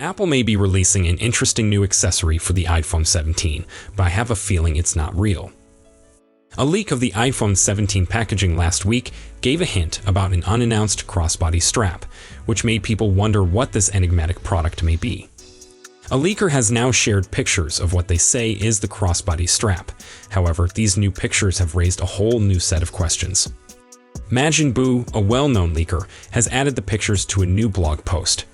Apple may be releasing an interesting new accessory for the iPhone 17, but I have a feeling it's not real. A leak of the iPhone 17 packaging last week gave a hint about an unannounced crossbody strap, which made people wonder what this enigmatic product may be. A leaker has now shared pictures of what they say is the crossbody strap. However, these new pictures have raised a whole new set of questions. Majin Bu, a well-known leaker, has added the pictures to a new blog post.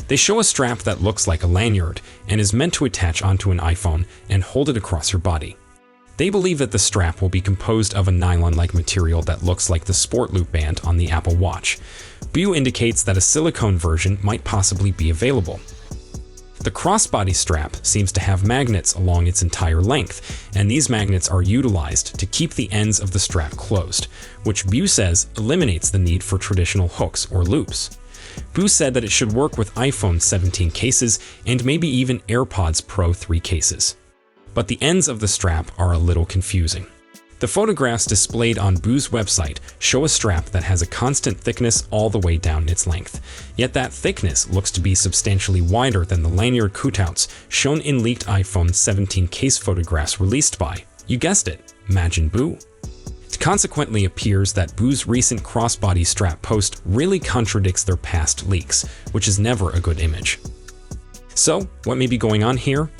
They show a strap that looks like a lanyard and is meant to attach onto an iPhone and hold it across your body. They believe that the strap will be composed of a nylon-like material that looks like the sport loop band on the Apple Watch. Bu indicates that a silicone version might possibly be available. The crossbody strap seems to have magnets along its entire length, and these magnets are utilized to keep the ends of the strap closed, which Bu says eliminates the need for traditional hooks or loops. Bu said that it should work with iPhone 17 cases and maybe even AirPods Pro 3 cases. But the ends of the strap are a little confusing. The photographs displayed on Bu's website show a strap that has a constant thickness all the way down its length, yet that thickness looks to be substantially wider than the lanyard cutouts shown in leaked iPhone 17 case photographs released by, you guessed it, Majin Bu. It consequently appears that Bu's recent crossbody strap post really contradicts their past leaks, which is never a good image. So, what may be going on here?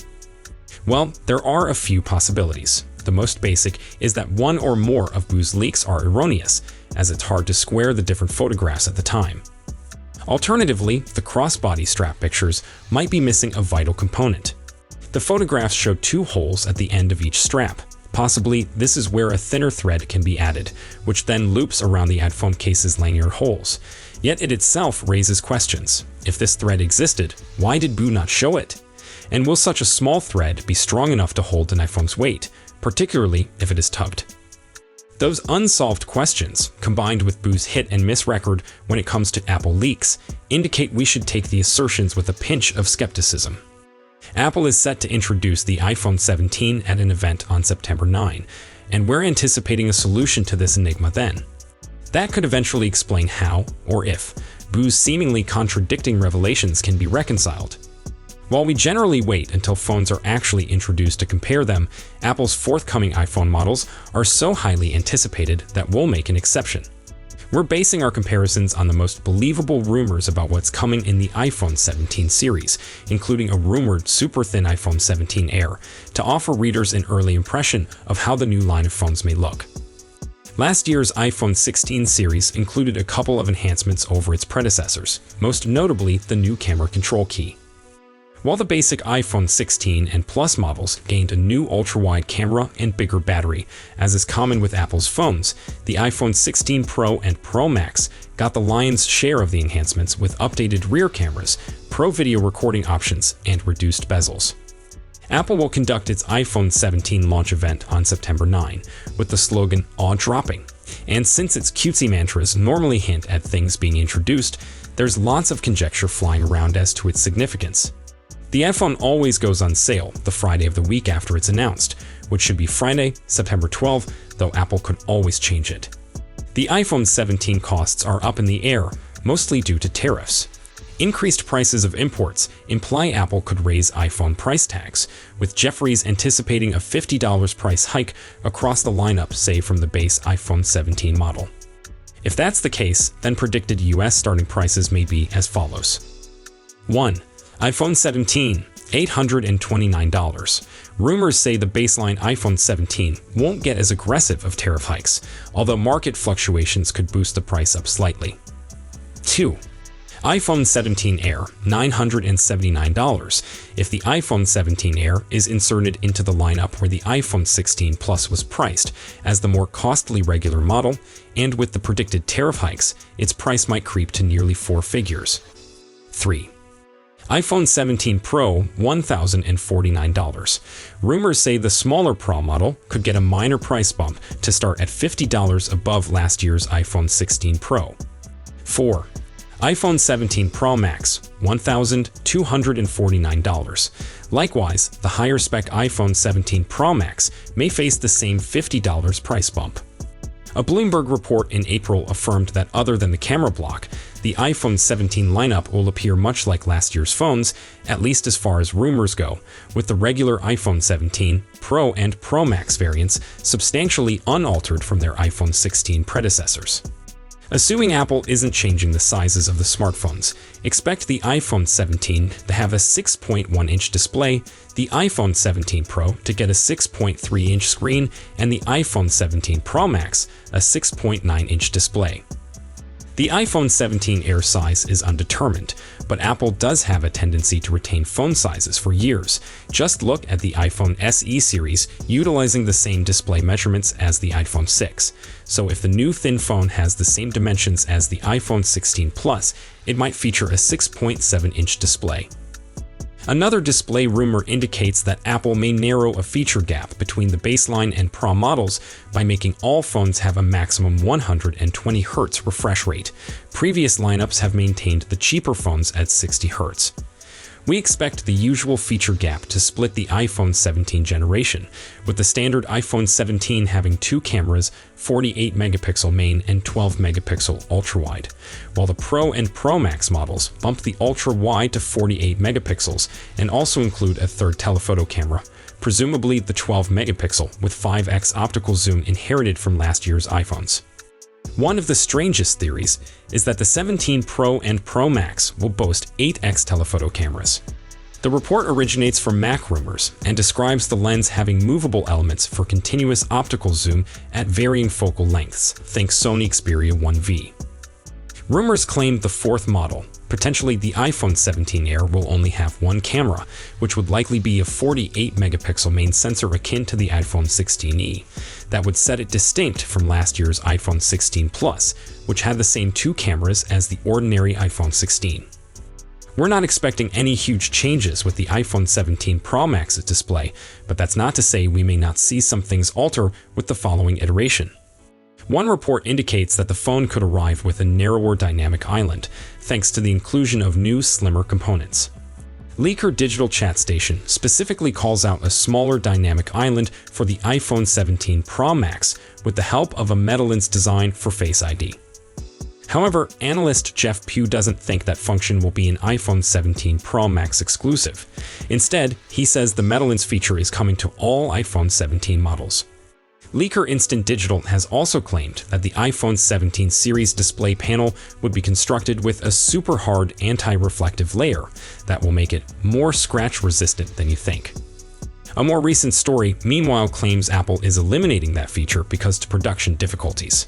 Well, there are a few possibilities. The most basic is that one or more of Bu's leaks are erroneous, as it's hard to square the different photographs at the time. Alternatively, the crossbody strap pictures might be missing a vital component. The photographs show two holes at the end of each strap. Possibly, this is where a thinner thread can be added, which then loops around the iPhone case's lanyard holes. Yet it itself raises questions. If this thread existed, why did Bu not show it? And will such a small thread be strong enough to hold an iPhone's weight, particularly if it is tugged? Those unsolved questions, combined with Bu's hit and miss record when it comes to Apple leaks, indicate we should take the assertions with a pinch of skepticism. Apple is set to introduce the iPhone 17 at an event on September 9, and we're anticipating a solution to this enigma then. That could eventually explain how, or if, Bu's seemingly contradicting revelations can be reconciled. While we generally wait until phones are actually introduced to compare them, Apple's forthcoming iPhone models are so highly anticipated that we'll make an exception. We're basing our comparisons on the most believable rumors about what's coming in the iPhone 17 series, including a rumored super-thin iPhone 17 Air, to offer readers an early impression of how the new line of phones may look. Last year's iPhone 16 series included a couple of enhancements over its predecessors, most notably the new camera control key. While the basic iPhone 16 and Plus models gained a new ultra-wide camera and bigger battery, as is common with Apple's phones, the iPhone 16 Pro and Pro Max got the lion's share of the enhancements with updated rear cameras, pro video recording options, and reduced bezels. Apple will conduct its iPhone 17 launch event on September 9, with the slogan "Awe-dropping." And since its cutesy mantras normally hint at things being introduced, there's lots of conjecture flying around as to its significance. The iPhone always goes on sale the Friday of the week after it's announced, which should be Friday, September 12, though Apple could always change it. The iPhone 17 costs are up in the air, mostly due to tariffs. Increased prices of imports imply Apple could raise iPhone price tags, with Jefferies anticipating a $50 price hike across the lineup, say from the base iPhone 17 model. If that's the case, then predicted US starting prices may be as follows. 1. iPhone 17, $829. Rumors say the baseline iPhone 17 won't get as aggressive of tariff hikes, although market fluctuations could boost the price up slightly. 2. iPhone 17 Air, $979. If the iPhone 17 Air is inserted into the lineup where the iPhone 16 Plus was priced as the more costly regular model, and with the predicted tariff hikes, its price might creep to nearly four figures. 3. iPhone 17 Pro, $1,049. Rumors say the smaller Pro model could get a minor price bump to start at $50 above last year's iPhone 16 Pro. 4. iPhone 17 Pro Max, $1,249. Likewise, the higher spec iPhone 17 Pro Max may face the same $50 price bump. A Bloomberg report in April affirmed that other than the camera block, the iPhone 17 lineup will appear much like last year's phones, at least as far as rumors go, with the regular iPhone 17, Pro and Pro Max variants substantially unaltered from their iPhone 16 predecessors. Assuming Apple isn't changing the sizes of the smartphones, expect the iPhone 17 to have a 6.1-inch display, the iPhone 17 Pro to get a 6.3-inch screen, and the iPhone 17 Pro Max a 6.9-inch display. The iPhone 17 Air size is undetermined, but Apple does have a tendency to retain phone sizes for years. Just look at the iPhone SE series utilizing the same display measurements as the iPhone 6. So if the new thin phone has the same dimensions as the iPhone 16 Plus, it might feature a 6.7-inch display. Another display rumor indicates that Apple may narrow a feature gap between the baseline and Pro models by making all phones have a maximum 120 Hz refresh rate. Previous lineups have maintained the cheaper phones at 60 Hz. We expect the usual feature gap to split the iPhone 17 generation, with the standard iPhone 17 having two cameras, 48-megapixel main and 12-megapixel ultra-wide, while the Pro and Pro Max models bump the ultra-wide to 48 megapixels and also include a third telephoto camera, presumably the 12-megapixel with 5x optical zoom inherited from last year's iPhones. One of the strangest theories is that the 17 Pro and Pro Max will boast 8x telephoto cameras. The report originates from Mac rumors and describes the lens having movable elements for continuous optical zoom at varying focal lengths, think Sony Xperia 1V. Rumors claim the fourth model, potentially the iPhone 17 Air, will only have one camera, which would likely be a 48-megapixel main sensor akin to the iPhone 16e. That would set it distinct from last year's iPhone 16 Plus, which had the same two cameras as the ordinary iPhone 16. We're not expecting any huge changes with the iPhone 17 Pro Max's display, but that's not to say we may not see some things alter with the following iteration. One report indicates that the phone could arrive with a narrower dynamic island, thanks to the inclusion of new, slimmer components. Leaker Digital Chat Station specifically calls out a smaller dynamic island for the iPhone 17 Pro Max with the help of a metal lens design for Face ID. However, analyst Jeff Pugh doesn't think that function will be an iPhone 17 Pro Max exclusive. Instead, he says the metal lens feature is coming to all iPhone 17 models. Leaker Instant Digital has also claimed that the iPhone 17 series display panel would be constructed with a super hard anti-reflective layer that will make it more scratch-resistant than you think. A more recent story, meanwhile, claims Apple is eliminating that feature because of production difficulties.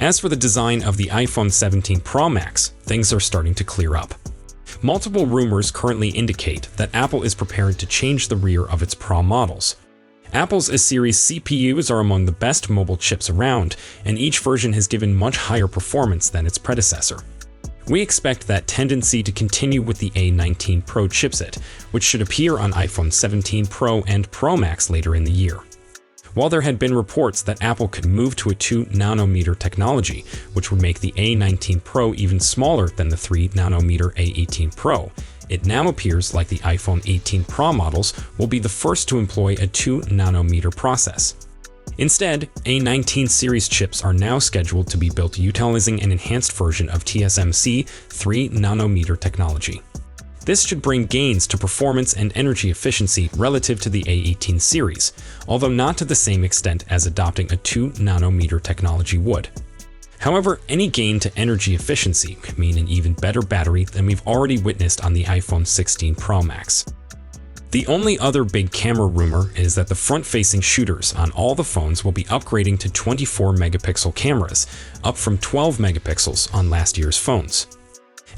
As for the design of the iPhone 17 Pro Max, things are starting to clear up. Multiple rumors currently indicate that Apple is prepared to change the rear of its Pro models. Apple's A-series CPUs are among the best mobile chips around, and each version has given much higher performance than its predecessor. We expect that tendency to continue with the A19 Pro chipset, which should appear on iPhone 17 Pro and Pro Max later in the year. While there had been reports that Apple could move to a 2-nanometer technology, which would make the A19 Pro even smaller than the 3-nanometer A18 Pro, it now appears like the iPhone 18 Pro models will be the first to employ a 2-nanometer process. Instead, A19 series chips are now scheduled to be built utilizing an enhanced version of TSMC 3-nanometer technology. This should bring gains to performance and energy efficiency relative to the A18 series, although not to the same extent as adopting a 2-nanometer technology would. However, any gain to energy efficiency could mean an even better battery than we've already witnessed on the iPhone 16 Pro Max. The only other big camera rumor is that the front-facing shooters on all the phones will be upgrading to 24-megapixel cameras, up from 12 megapixels on last year's phones.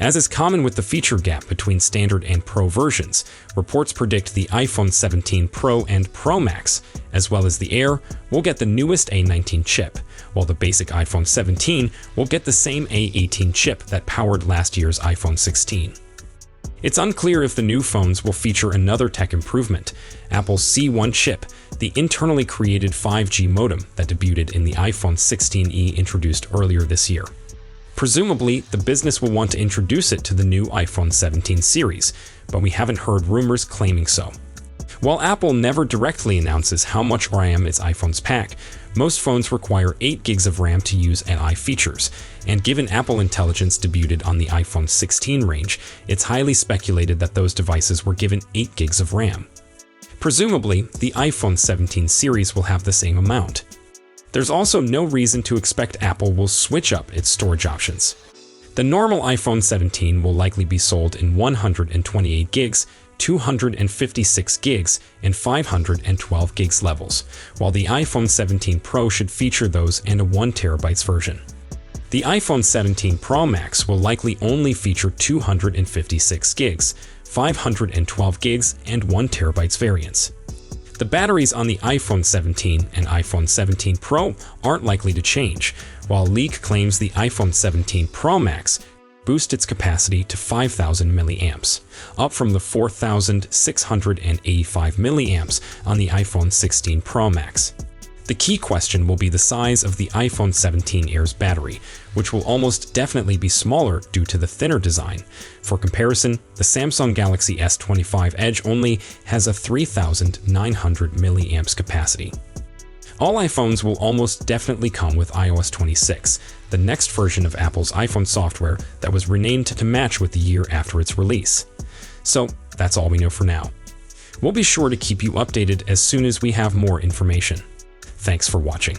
As is common with the feature gap between standard and Pro versions, reports predict the iPhone 17 Pro and Pro Max, as well as the Air, will get the newest A19 chip, while the basic iPhone 17 will get the same A18 chip that powered last year's iPhone 16. It's unclear if the new phones will feature another tech improvement, Apple's C1 chip, the internally created 5G modem that debuted in the iPhone 16e introduced earlier this year. Presumably, the business will want to introduce it to the new iPhone 17 series, but we haven't heard rumors claiming so. While Apple never directly announces how much RAM its iPhones pack, most phones require 8 gigs of RAM to use AI features, and given Apple Intelligence debuted on the iPhone 16 range, it's highly speculated that those devices were given 8 gigs of RAM. Presumably, the iPhone 17 series will have the same amount. There's also no reason to expect Apple will switch up its storage options. The normal iPhone 17 will likely be sold in 128 gigs, 256 gigs, and 512 gigs levels, while the iPhone 17 Pro should feature those and a 1TB version. The iPhone 17 Pro Max will likely only feature 256 gigs, 512 gigs, and 1TB variants. The batteries on the iPhone 17 and iPhone 17 Pro aren't likely to change, while leak claims the iPhone 17 Pro Max boost its capacity to 5,000 milliamps, up from the 4,685 milliamps on the iPhone 16 Pro Max. The key question will be the size of the iPhone 17 Air's battery, which will almost definitely be smaller due to the thinner design. For comparison, the Samsung Galaxy S25 Edge only has a 3,900 milliamps capacity. All iPhones will almost definitely come with iOS 26, the next version of Apple's iPhone software that was renamed to match with the year after its release. So that's all we know for now. We'll be sure to keep you updated as soon as we have more information. Thanks for watching.